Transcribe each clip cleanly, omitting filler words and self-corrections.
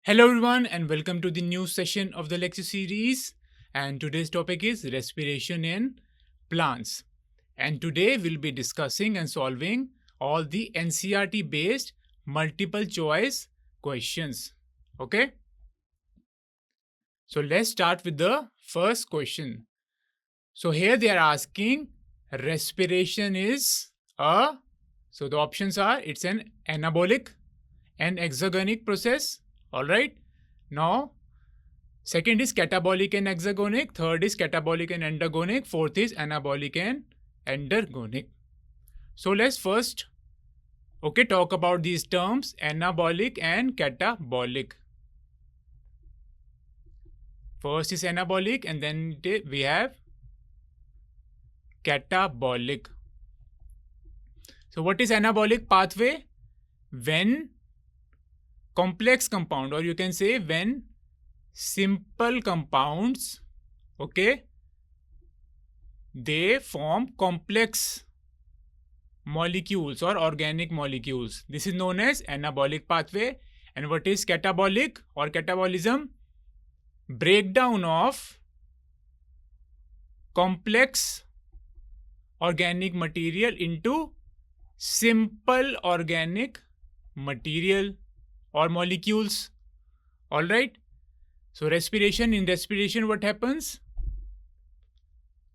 Hello, everyone, and welcome to the new session of the lecture series. And today's topic is respiration in plants. And today we'll be discussing and solving all the NCRT based multiple choice questions. Okay, so let's start with the first question. So here they are asking respiration is a, so the options are it's an anabolic and exergonic process. All right. Now, second is catabolic and exergonic. Third is catabolic and endergonic. Fourth is anabolic and endergonic. So let's first, talk about these terms anabolic and catabolic. First is anabolic and then we have catabolic. So what is anabolic pathway? When complex compound, or you can say when simple compounds, they form complex molecules or organic molecules. This is known as anabolic pathway. And what is catabolic or catabolism? Breakdown of complex organic material into simple organic material or molecules. All right. So in respiration, what happens?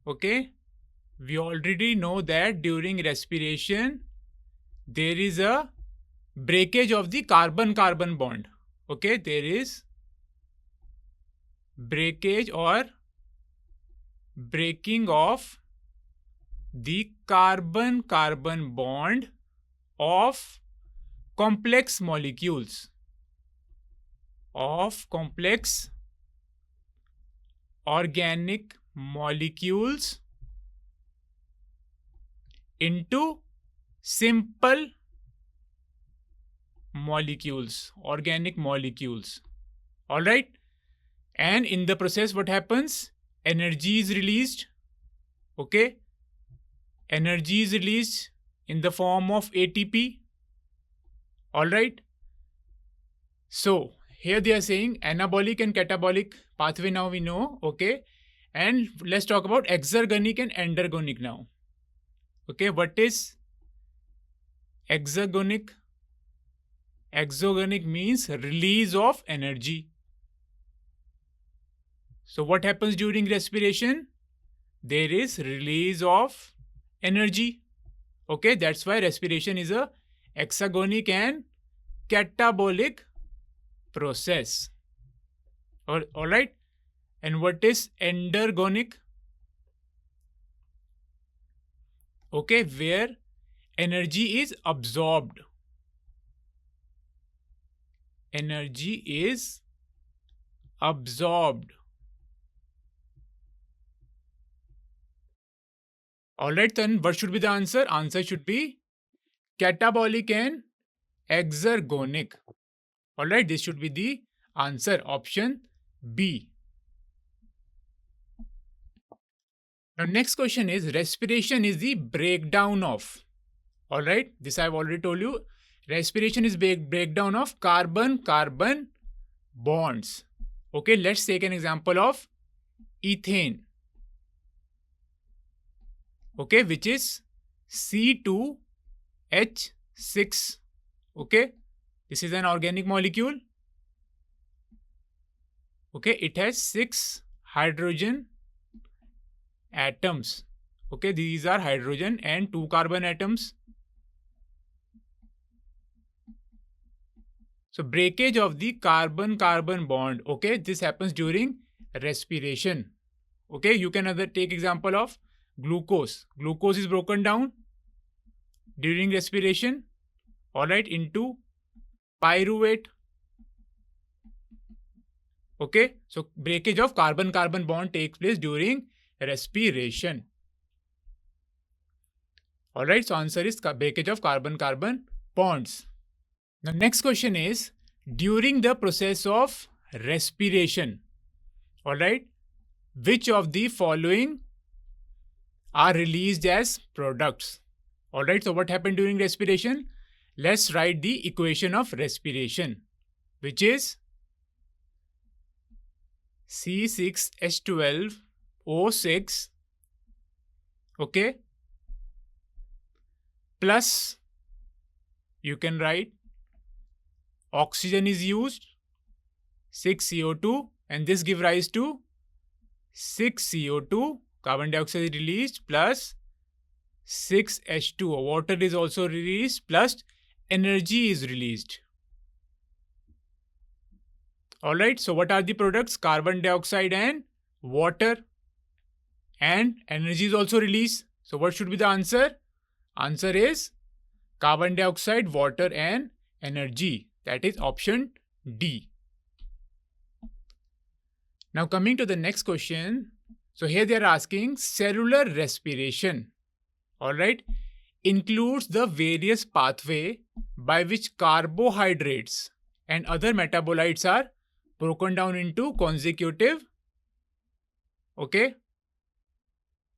We already know that during respiration, there is a breakage of the carbon-carbon bond. There is breakage or breaking of the carbon-carbon bond of complex molecules, of complex organic molecules into simple molecules, organic molecules. All right. And in the process, what happens? Energy is released. Energy is released in the form of ATP. All right. So here they are saying anabolic and catabolic pathway now we know. And let's talk about exergonic and endergonic now. What is exergonic? Exergonic means release of energy. So what happens during respiration? There is release of energy. That's why respiration is a exergonic and catabolic process. All right. And what is endergonic? Where energy is absorbed. Energy is absorbed. All right, then what should be the answer? Answer should be catabolic and exergonic. All right, this should be the answer, option B. Now, next question is respiration is the breakdown of. All right, this I've already told you. Respiration is breakdown of carbon-carbon bonds. Let's take an example of ethane. Which is C2H6. This is an organic molecule. It has 6 hydrogen atoms. These are hydrogen and 2 carbon atoms. So breakage of the carbon-carbon bond. This happens during respiration. You can take example of glucose. Glucose is broken down during respiration, all right, into pyruvate. So breakage of carbon-carbon bond takes place during respiration. All right, so answer is breakage of carbon-carbon bonds. The next question is during the process of respiration, all right, which of the following are released as products? All right, so what happened during respiration? Let's write the equation of respiration, which is C6H12O6, okay, plus you can write oxygen is used, 6CO2, and this give rise to 6CO2, carbon dioxide is released, plus 6H2O, water is also released, plus energy is released. Alright, so what are the products? Carbon dioxide and water, and energy is also released. So what should be the answer? Answer is carbon dioxide, water and energy. That is option D. Now coming to the next question. So here they are asking cellular respiration, alright, includes the various pathway by which carbohydrates and other metabolites are broken down into consecutive, okay,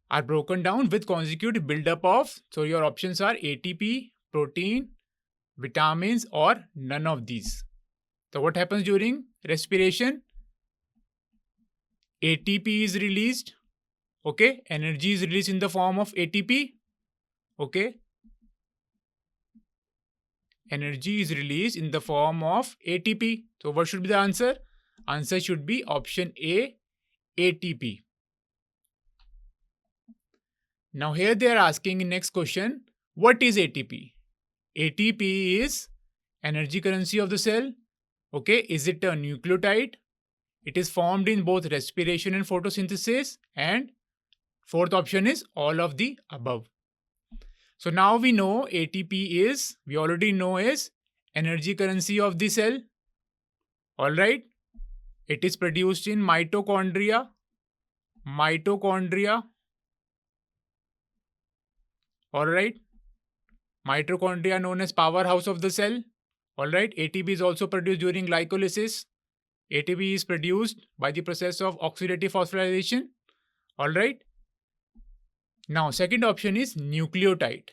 are broken down with consecutive buildup of, so your options are ATP, protein, vitamins, or none of these. So what happens during respiration? ATP is released, okay, energy is released in the form of ATP, okay, energy is released in the form of ATP. So what should be the answer? Answer should be option A, ATP. Now here they are asking in next question, what is ATP? ATP is energy currency of the cell. Okay, is it a nucleotide? It is formed in both respiration and photosynthesis. And fourth option is all of the above. So now we know ATP is, we already know is energy currency of the cell. Alright, it is produced in mitochondria. Alright, mitochondria known as powerhouse of the cell. Alright, ATP is also produced during glycolysis. ATP is produced by the process of oxidative phosphorylation. Alright. Now, second option is nucleotide.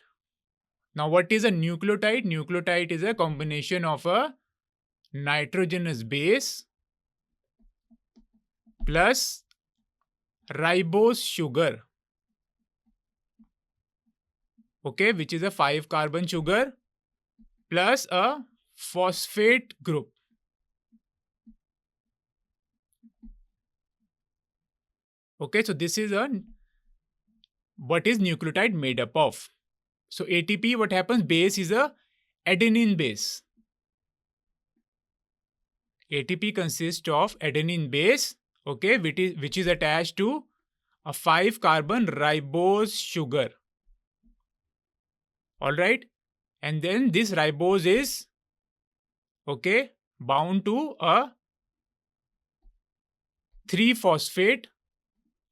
Now, what is a nucleotide? Nucleotide is a combination of a nitrogenous base plus ribose sugar, okay, which is a 5-carbon sugar plus a phosphate group. Okay, so this is what is nucleotide made up of. So ATP, what happens? Base is a adenine base. ATP consists of adenine base, okay, which is attached to a 5-carbon ribose sugar. Alright, and then this ribose is, okay, bound to a 3-phosphate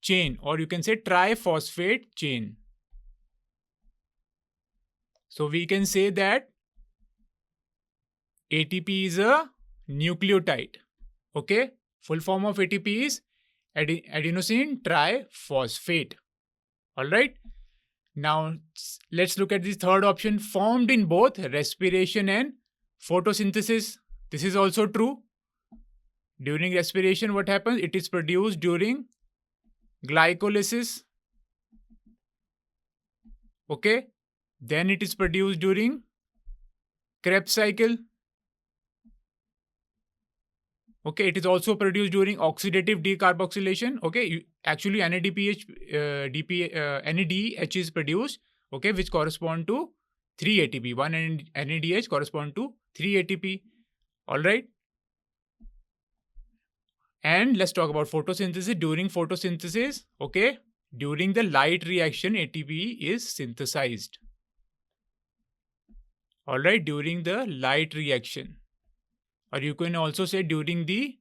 chain, or you can say triphosphate chain. So we can say that ATP is a nucleotide. Okay, full form of ATP is adenosine triphosphate. Alright, now let's look at the third option, formed in both respiration and photosynthesis. This is also true. During respiration, what happens? It is produced during glycolysis. Okay, then it is produced during Krebs cycle. Okay, it is also produced during oxidative decarboxylation. Okay, actually NADH is produced, okay, which correspond to 3 ATP. 1 NADH correspond to 3 ATP. Alright. And let's talk about photosynthesis. During photosynthesis, okay, during the light reaction, ATP is synthesized. Alright, during the light reaction. Or you can also say during the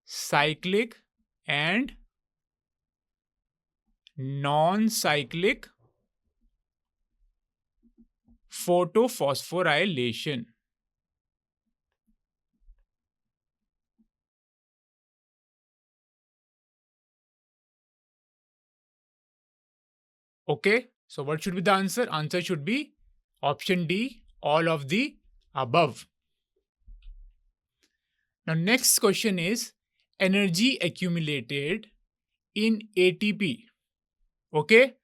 cyclic and non-cyclic photophosphorylation. Okay, so what should be the answer? Answer should be option D, all of the above. Now next question is, energy accumulated in ATP, okay,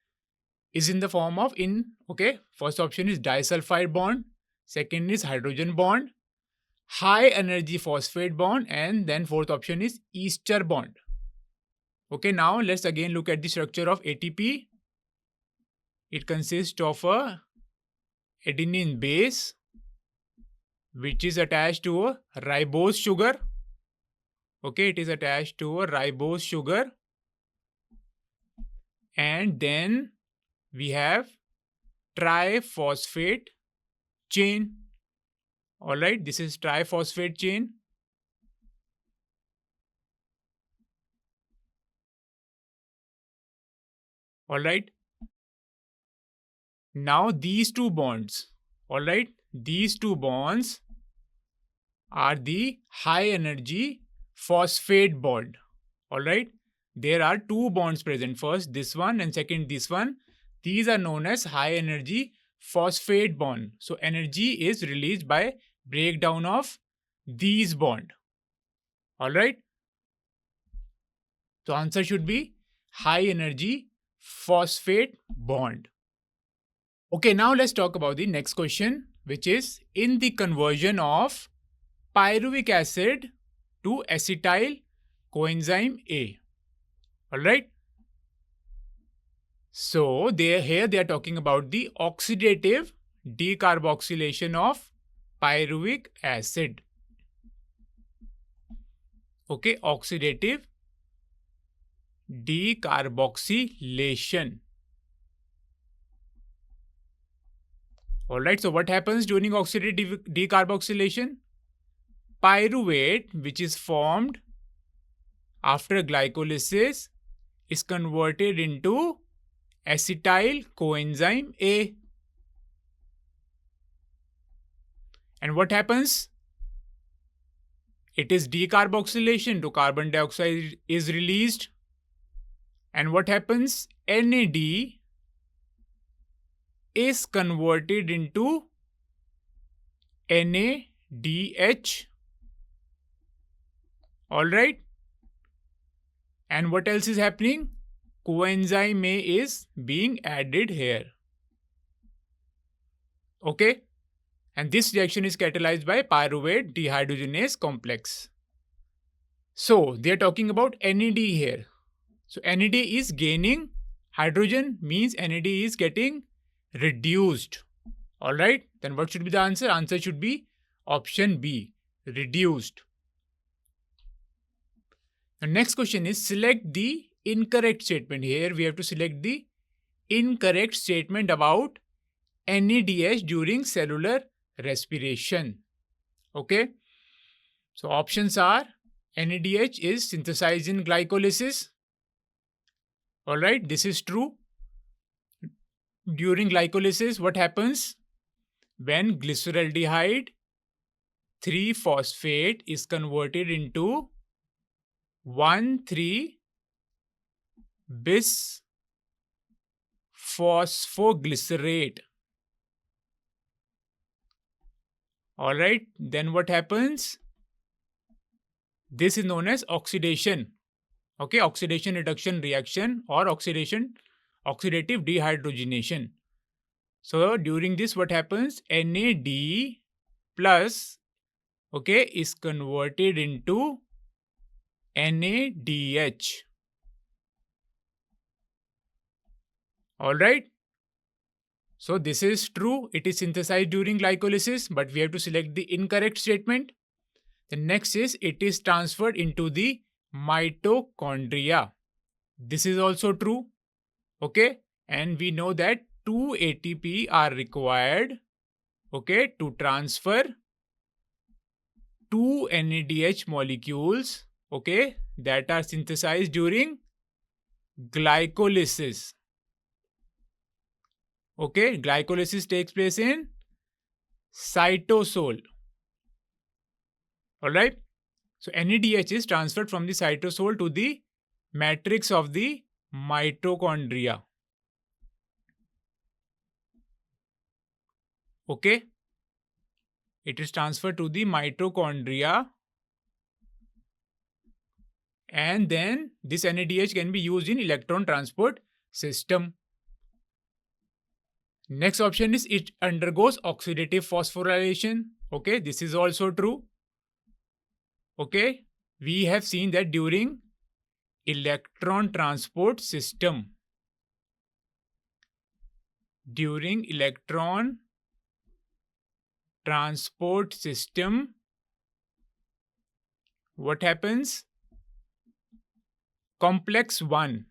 is in the form of first option is disulfide bond, second is hydrogen bond, high energy phosphate bond, and then fourth option is ester bond. Okay, now let's again look at the structure of ATP. It consists of a adenine base which is attached to a ribose sugar. Okay, it is attached to a ribose sugar, and then we have triphosphate chain. All right, this is triphosphate chain. All right. Now these two bonds, all right, these two bonds are the high energy phosphate bond. All right. There are two bonds present. First this one and second this one. These are known as high energy phosphate bond. So energy is released by breakdown of these bond. All right. So answer should be high energy phosphate bond. Okay, now let's talk about the next question, which is in the conversion of pyruvic acid to acetyl coenzyme A. All right. So here they are talking about the oxidative decarboxylation of pyruvic acid. Okay, oxidative decarboxylation. All right, so what happens during oxidative decarboxylation? Pyruvate, which is formed after glycolysis, is converted into acetyl coenzyme A. And what happens? It is decarboxylation, to carbon dioxide is released. And what happens? NAD is converted into NADH. All right. And what else is happening? Coenzyme A is being added here. Okay. And this reaction is catalyzed by pyruvate dehydrogenase complex. So they are talking about NAD here. So NAD is gaining hydrogen, means NAD is getting reduced. All right. Then what should be the answer? Answer should be option B, reduced. The next question is select the incorrect statement. Here we have to select the incorrect statement about NADH during cellular respiration. Okay. So options are NADH is synthesized in glycolysis. All right. This is true. During glycolysis, what happens? When glyceraldehyde 3-phosphate is converted into 1,3-bisphosphoglycerate. All right, then what happens? This is known as oxidation. Okay, oxidation reduction reaction or oxidative dehydrogenation. So during this, what happens? NAD plus, okay, is converted into NADH. All right. So this is true. It is synthesized during glycolysis, but we have to select the incorrect statement. The next is it is transferred into the mitochondria. This is also true. Okay. And we know that 2 ATP are required, okay, to transfer 2 NADH molecules, okay, that are synthesized during glycolysis. Okay, glycolysis takes place in cytosol. All right. So NADH is transferred from the cytosol to the matrix of the mitochondria. Okay. It is transferred to the mitochondria and then this NADH can be used in electron transport system. Next option is it undergoes oxidative phosphorylation. Okay, this is also true. Okay, we have seen that during electron transport system, what happens? Complex 1.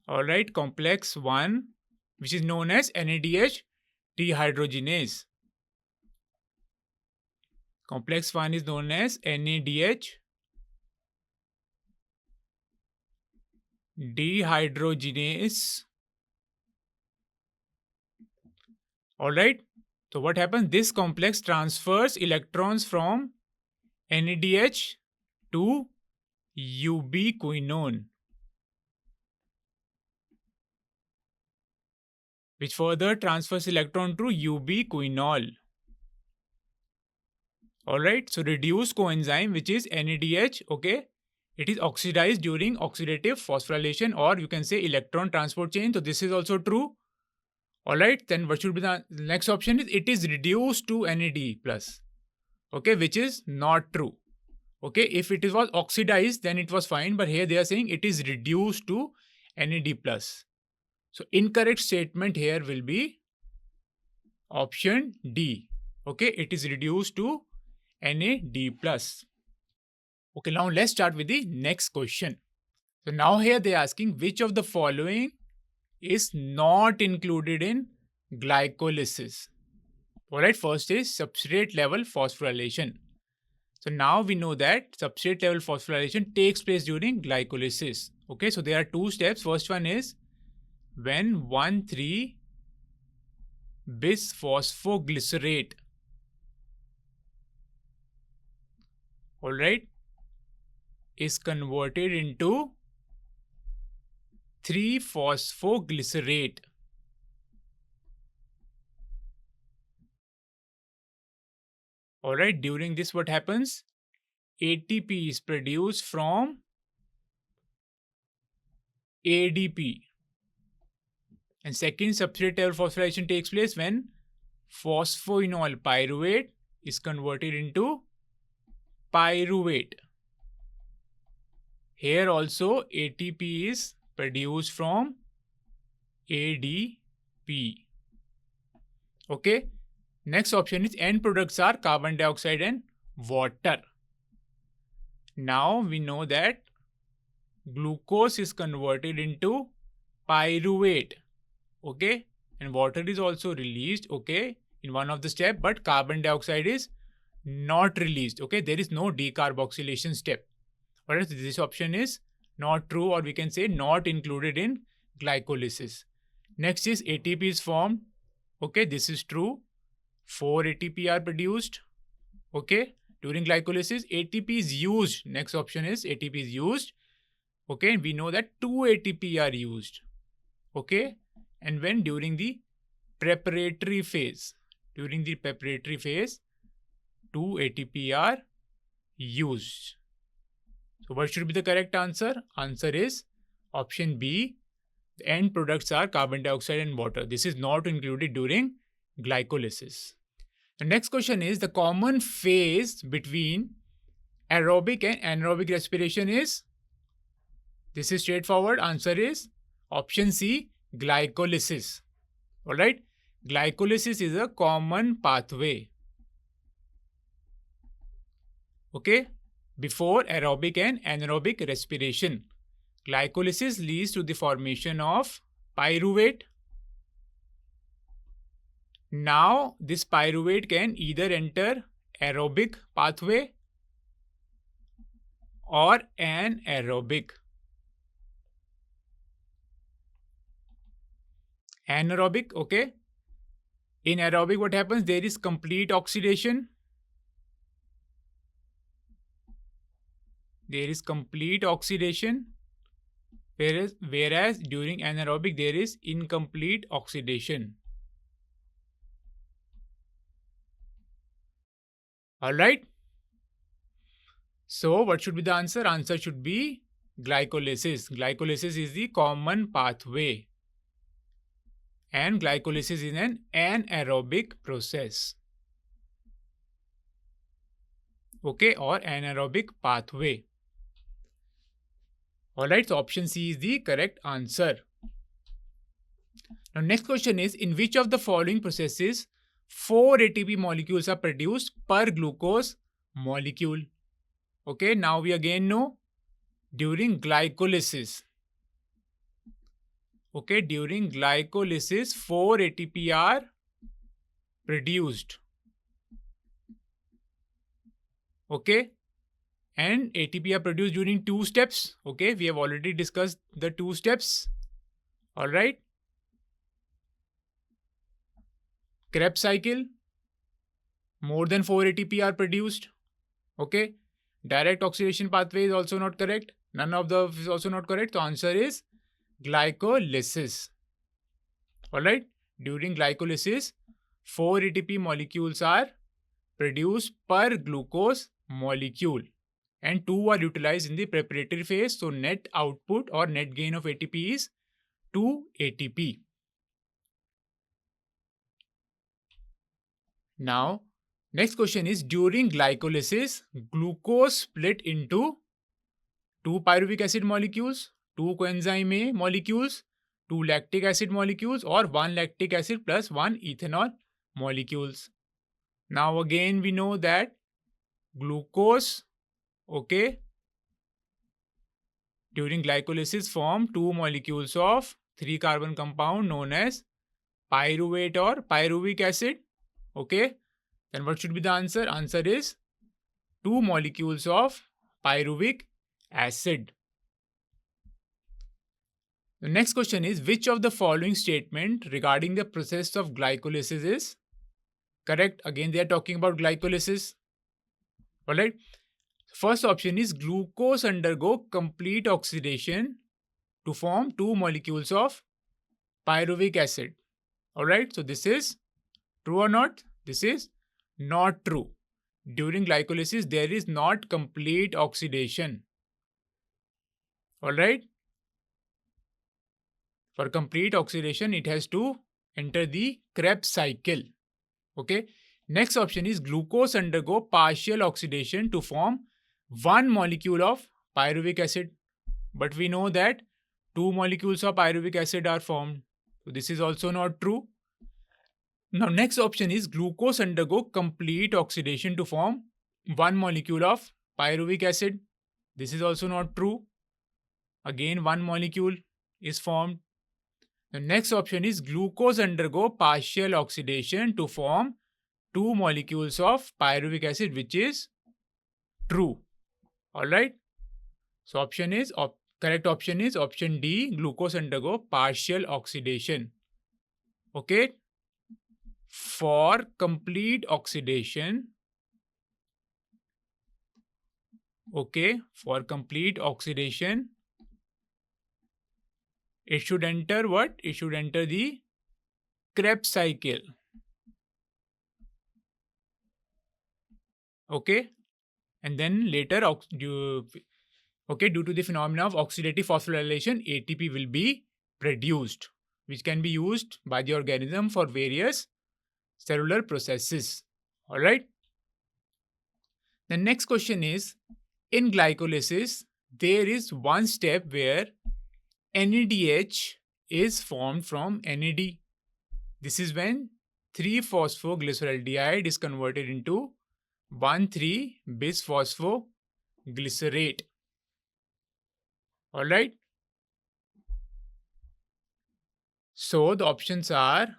Alright, complex 1, which is known as NADH dehydrogenase. Complex 1 is known as NADH dehydrogenase. Alright, so what happens? This complex transfers electrons from NADH to ubiquinone, which further transfers electron to ubiquinol. Alright, so reduced coenzyme, which is NADH, okay, it is oxidized during oxidative phosphorylation, or you can say electron transport chain. So this is also true. Alright, then what should be the next option? Is it is reduced to NAD plus, okay, which is not true. Okay, if it was oxidized, then it was fine, but here they are saying it is reduced to NAD plus. So incorrect statement here will be option D. Okay, it is reduced to NAD plus. Okay, now let's start with the next question. So now here they are asking which of the following is not included in glycolysis. Alright, first is substrate level phosphorylation. So now we know that substrate level phosphorylation takes place during glycolysis. Okay, so there are two steps. First one is when 1,3-bisphosphoglycerate, alright, is converted into 3-phosphoglycerate. Alright, during this what happens? ATP is produced from ADP. And second substrate level phosphorylation takes place when phosphoenol pyruvate is converted into pyruvate. Here also ATP is produced from ADP. Okay. Next option is end products are carbon dioxide and water. Now we know that glucose is converted into pyruvate. Okay. And water is also released. Okay. In one of the steps, but carbon dioxide is not released. Okay. There is no decarboxylation step. Alright, so this option is not true, or we can say not included in glycolysis. Next is ATP is formed. Okay, this is true. 4 ATP are produced. Okay, during glycolysis, ATP is used. Next option is ATP is used. Okay, we know that 2 ATP are used. Okay, and when during the preparatory phase, 2 ATP are used. So what should be the correct answer? Answer is option B. The end products are carbon dioxide and water. This is not included during glycolysis. The next question is the common phase between aerobic and anaerobic respiration is? This is straightforward. Answer is option C, glycolysis. Alright. Glycolysis is a common pathway. Okay. Before aerobic and anaerobic respiration. Glycolysis leads to the formation of pyruvate. Now, this pyruvate can either enter aerobic pathway or anaerobic. Anaerobic, okay. In aerobic, what happens? There is complete oxidation. Whereas during anaerobic there is incomplete oxidation. Alright. So what should be the answer? Answer should be glycolysis. Glycolysis is the common pathway. And glycolysis is an anaerobic process. Okay, or anaerobic pathway. Alright, so option C is the correct answer. Now next question is, in which of the following processes 4 ATP molecules are produced per glucose molecule? Okay, now we again know during glycolysis. Okay, during glycolysis 4 ATP are produced. Okay, and ATP are produced during 2 steps. Okay, we have already discussed the 2 steps. All right. Krebs cycle, more than 4 ATP are produced. Okay, direct oxidation pathway is also not correct. None of the is also not correct. The answer is glycolysis. All right. During glycolysis, 4 ATP molecules are produced per glucose molecule, and 2 are utilized in the preparatory phase. So net output or net gain of ATP is 2 ATP. Now, next question is, during glycolysis, glucose split into 2 pyruvic acid molecules, 2 coenzyme A molecules, 2 lactic acid molecules, or 1 lactic acid plus 1 ethanol molecules. Now again we know that glucose, okay, during glycolysis form 2 molecules of 3 carbon compound known as pyruvate or pyruvic acid. Okay, then what should be the answer? Answer is 2 molecules of pyruvic acid. The next question is, which of the following statement regarding the process of glycolysis is correct? Again, they are talking about glycolysis. Alright. First option is, glucose undergo complete oxidation to form 2 molecules of pyruvic acid. Alright, so this is true or not? This is not true. During glycolysis, there is not complete oxidation. Alright. For complete oxidation, it has to enter the Krebs cycle. Okay. Next option is, glucose undergo partial oxidation to form 1 molecule of pyruvic acid. But we know that 2 molecules of pyruvic acid are formed. So this is also not true. Now next option is, glucose undergo complete oxidation to form 1 molecule of pyruvic acid. This is also not true. Again, 1 molecule is formed. The next option is, glucose undergo partial oxidation to form 2 molecules of pyruvic acid, which is true. Alright. So correct option is option D, glucose undergo partial oxidation. Okay. For complete oxidation, it should enter what? It should enter the Krebs cycle. Okay. And then later, due to the phenomena of oxidative phosphorylation, ATP will be produced, which can be used by the organism for various cellular processes. Alright. The next question is, in glycolysis, there is one step where NADH is formed from NAD. This is when 3-phosphoglyceraldehyde is converted into 1,3-bisphosphoglycerate. Alright. So the options are,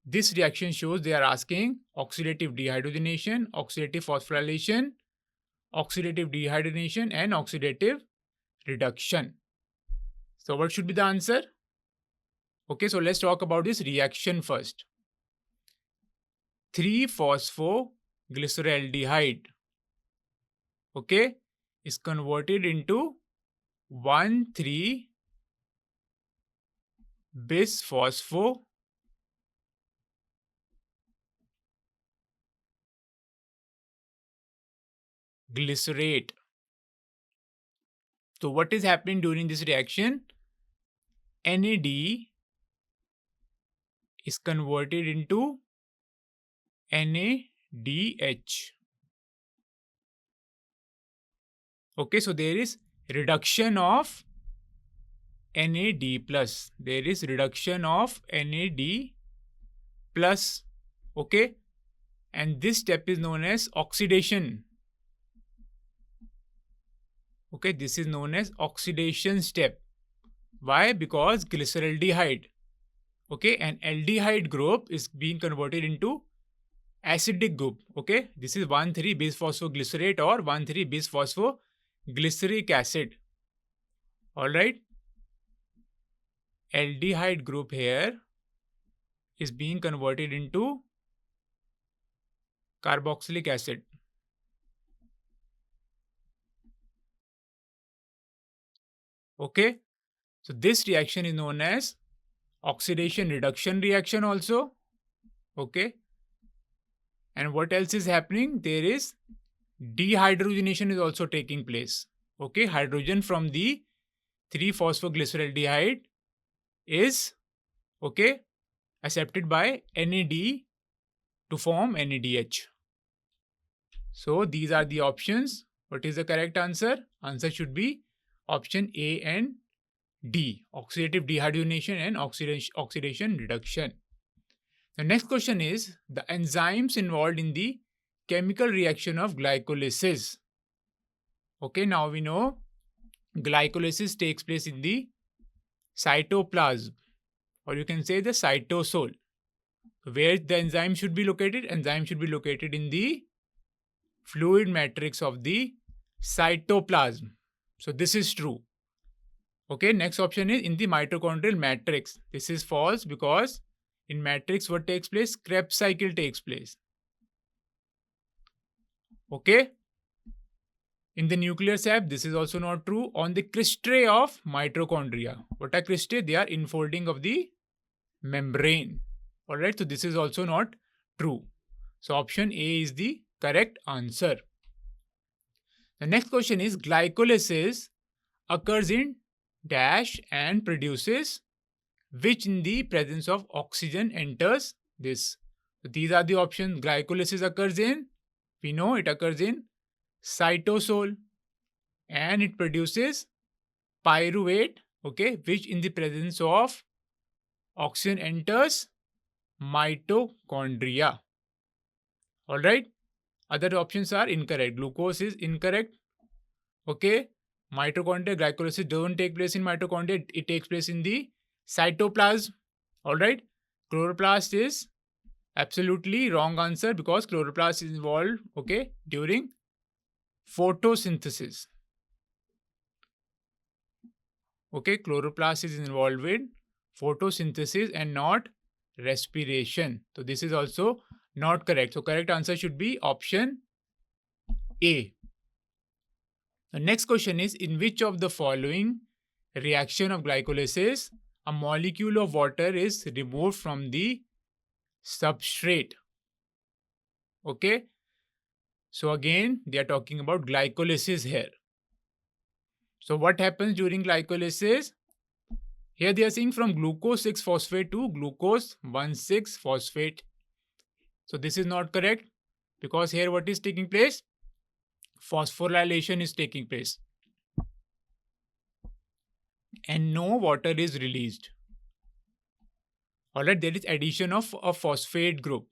this reaction shows they are asking oxidative dehydrogenation, oxidative phosphorylation, oxidative dehydrogenation, and oxidative reduction. So what should be the answer? Okay, so let's talk about this reaction first. 3-phosphoglyceraldehyde, okay, is converted into 1,3-bisphosphoglycerate. So what is happening during this reaction? NAD is converted into NADH. Okay, so there is reduction of NAD plus. There is reduction of NAD plus. Okay, and this step is known as oxidation. Okay, this is known as oxidation step. Why? Because glyceraldehyde, okay, an aldehyde group is being converted into acidic group. Okay, this is 1,3-bisphosphoglycerate or 1,3-bisphosphoglyceric acid. All right, aldehyde group here is being converted into carboxylic acid. Okay, so this reaction is known as oxidation reduction reaction also. Okay, and what else is happening? There is dehydrogenation is also taking place. Okay, hydrogen from the 3-phosphoglyceraldehyde is, okay, accepted by NAD to form NADH. So these are the options. What is the correct answer? Answer should be option A and D, oxidative dehydrogenation and oxidation reduction. The next question is the enzymes involved in the chemical reaction of glycolysis. Okay, now we know glycolysis takes place in the cytoplasm, or you can say the cytosol. Where the enzyme should be located? Enzyme should be located in the fluid matrix of the cytoplasm. So this is true. Okay, next option is in the mitochondrial matrix. This is false because in matrix what takes place? Krebs cycle takes place. Okay. In the nuclear sap, this is also not true. On the cristae of mitochondria. What are cristae? They are infolding of the membrane. Alright, so this is also not true. So option A is the correct answer. The next question is glycolysis occurs in dash and produces which in the presence of oxygen enters this. So these are the options. Glycolysis occurs in, we know it occurs in cytosol and it produces pyruvate, okay, which in the presence of oxygen enters mitochondria. All right, other options are incorrect. Glucose is incorrect. Okay, mitochondria, glycolysis don't take place in mitochondria, it takes place in the cytoplasm. All right, chloroplast is absolutely wrong answer because chloroplast is involved, okay, during photosynthesis. Okay, chloroplast is involved with photosynthesis and not respiration. So this is also not correct. So correct answer should be option A. The next question is in which of the following reaction of glycolysis a molecule of water is removed from the substrate? Okay, so again they are talking about glycolysis here. So what happens during glycolysis? Here they are saying from glucose 6-phosphate to glucose 1,6-phosphate. So this is not correct because here what is taking place? Phosphorylation is taking place and no water is released. Alright, there is addition of a phosphate group.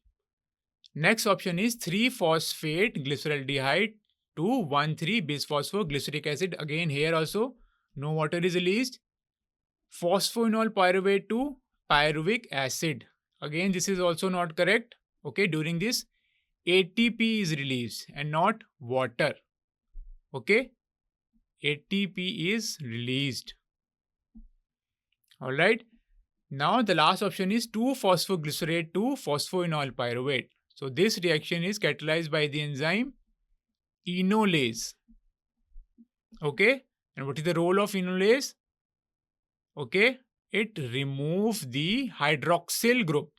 Next option is 3-phosphate glyceraldehyde to 1,3-bisphosphoglyceric acid. Again here also no water is released. Phosphoenol pyruvate to pyruvic acid. Again this is also not correct. Okay, during this ATP is released and not water. Okay, ATP is released. All right, now the last option is 2-phosphoglycerate to phosphoenol pyruvate. So this reaction is catalyzed by the enzyme enolase. Okay, and what is the role of enolase? Okay, it removes the hydroxyl group.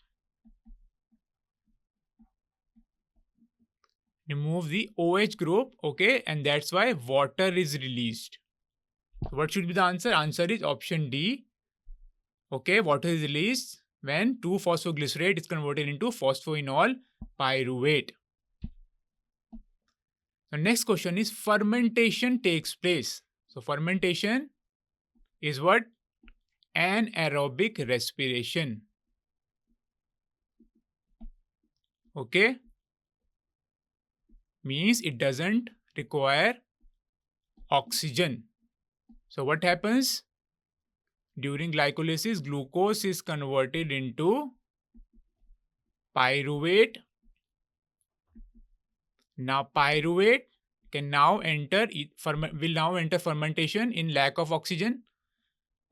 Remove the OH group, okay, and that's why water is released. So what should be the answer? Answer is option D. Okay, water is released when 2-phosphoglycerate is converted into phosphoenol pyruvate. The next question is fermentation takes place. So fermentation is what? Anaerobic respiration. Okay, means it doesn't require oxygen. So what happens? During glycolysis, glucose is converted into pyruvate. Now pyruvate can now enter will now enter fermentation in lack of oxygen.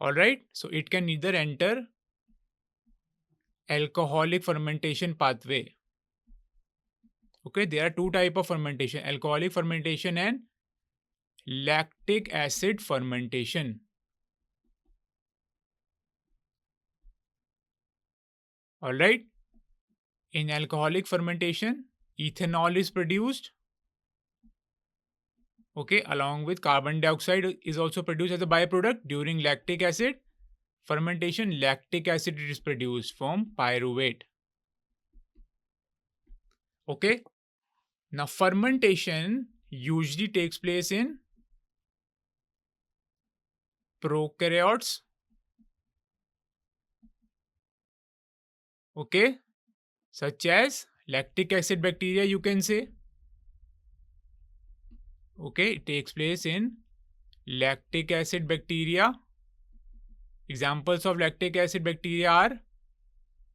All right, so it can either enter alcoholic fermentation pathway. Okay, there are two types of fermentation: alcoholic fermentation and lactic acid fermentation. All right, in alcoholic fermentation, ethanol is produced. Okay, along with carbon dioxide is also produced as a byproduct. During lactic acid fermentation, lactic acid is produced from pyruvate. Okay, now fermentation usually takes place in prokaryotes. Okay, such as lactic acid bacteria, you can say. Okay, it takes place in lactic acid bacteria. Examples of lactic acid bacteria are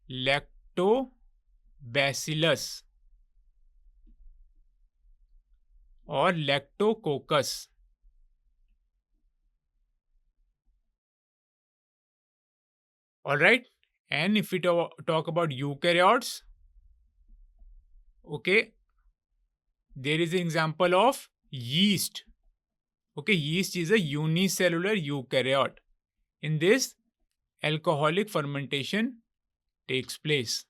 lactobacillus or lactococcus. All right, and if we talk about eukaryotes, okay, there is an example of yeast. Okay, yeast is a unicellular eukaryote. In this, alcoholic fermentation takes place.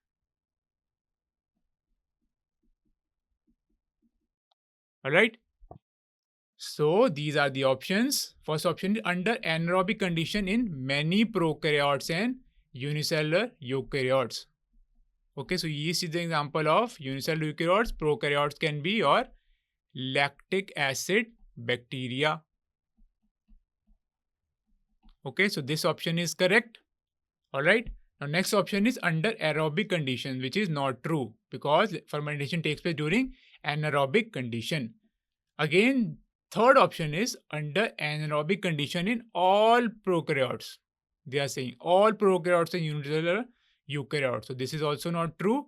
All right, so these are the options. First option is under anaerobic condition in many prokaryotes and unicellular eukaryotes. Okay, so yeast is an example of unicellular eukaryotes. Prokaryotes can be your lactic acid bacteria. Okay, so this option is correct. All right, now next option is under aerobic condition, which is not true because fermentation takes place during anaerobic condition. Again, third option is under anaerobic condition in all prokaryotes. They are saying all prokaryotes are unicellular eukaryotes. So this is also not true.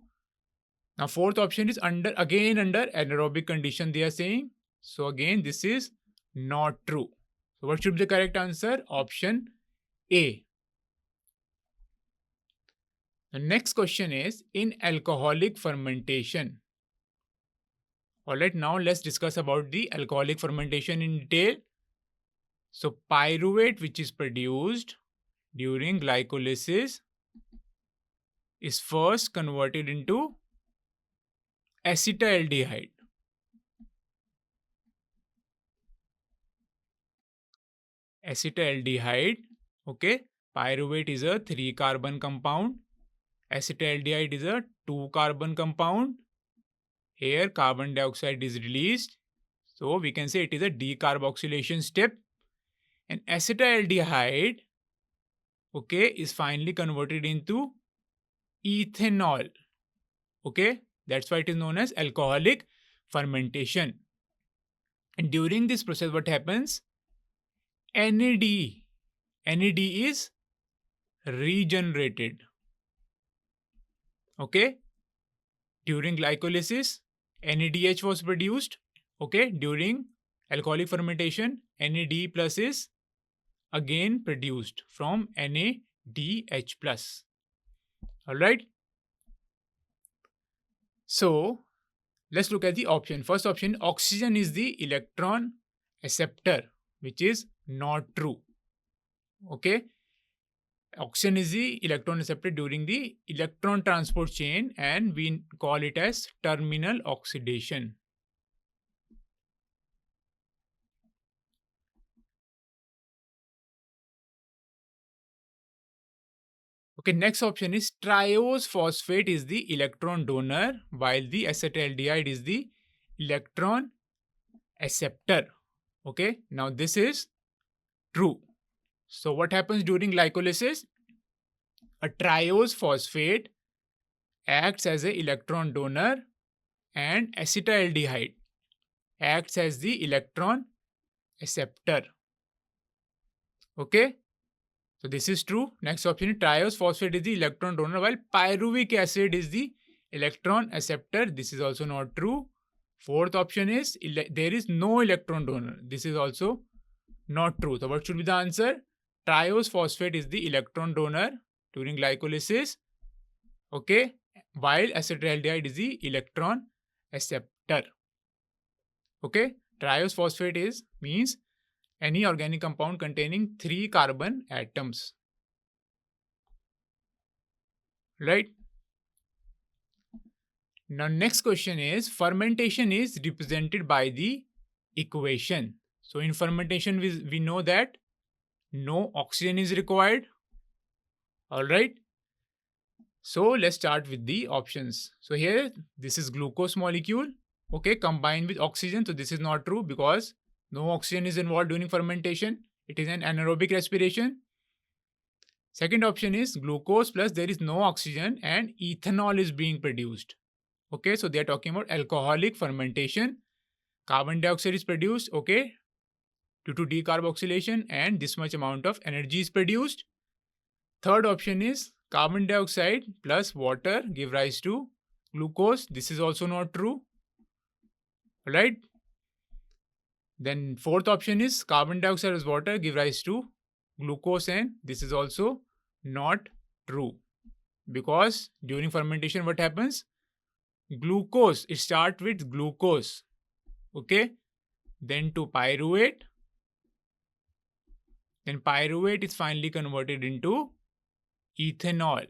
Now fourth option is under anaerobic condition, they are saying. So again, this is not true. So what should be the correct answer? Option A. The next question is in alcoholic fermentation. Alright, now let's discuss about the alcoholic fermentation in detail. So pyruvate, which is produced during glycolysis, is first converted into acetaldehyde. Acetaldehyde, okay, pyruvate is a 3-carbon compound. Acetaldehyde is a 2-carbon compound. Here carbon dioxide is released. So we can say it is a decarboxylation step. And acetaldehyde, okay, is finally converted into ethanol. Okay, that's why it is known as alcoholic fermentation. And during this process, what happens? NAD is regenerated. Okay, during glycolysis, NADH was produced. Okay, during alcoholic fermentation, NAD plus is again produced from NADH plus. All right. So let's look at the option. First option, oxygen is the electron acceptor, which is not true. Okay. Oxygen is the electron acceptor during the electron transport chain, and we call it as terminal oxidation. Okay, next option is triose phosphate is the electron donor while the acetaldehyde is the electron acceptor. Okay, now this is true. So what happens during glycolysis? A triose phosphate acts as an electron donor and acetaldehyde acts as the electron acceptor. Okay, so this is true. Next option is triose phosphate is the electron donor while pyruvic acid is the electron acceptor. This is also not true. Fourth option is there is no electron donor. This is also not true. So what should be the answer? Triose phosphate is the electron donor during glycolysis. Okay, while acetaldehyde is the electron acceptor. Okay, triose phosphate is means any organic compound containing 3 carbon atoms. Right? Now next question is fermentation is represented by the equation. So in fermentation we know that no oxygen is required. All right. So let's start with the options. So here this is glucose molecule, okay, combined with oxygen. So this is not true because no oxygen is involved during fermentation. It is an anaerobic respiration. Second option is glucose plus there is no oxygen and ethanol is being produced. Okay, so they are talking about alcoholic fermentation. Carbon dioxide is produced, okay, due to decarboxylation and this much amount of energy is produced. Third option is carbon dioxide plus water give rise to glucose. This is also not true. Alright. Then fourth option is carbon dioxide plus water give rise to glucose and this is also not true. Because during fermentation what happens? Glucose, it starts with glucose. Okay. Then to pyruvate. Then pyruvate is finally converted into ethanol.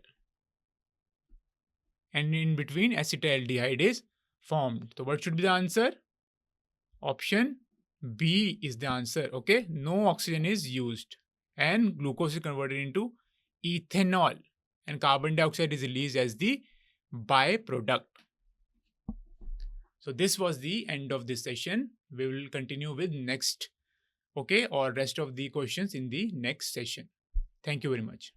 And in between acetaldehyde is formed. So what should be the answer? Option B is the answer. Okay. No oxygen is used. And glucose is converted into ethanol. And carbon dioxide is released as the byproduct. So this was the end of this session. We will continue with next, okay, or rest of the questions in the next session. Thank you very much.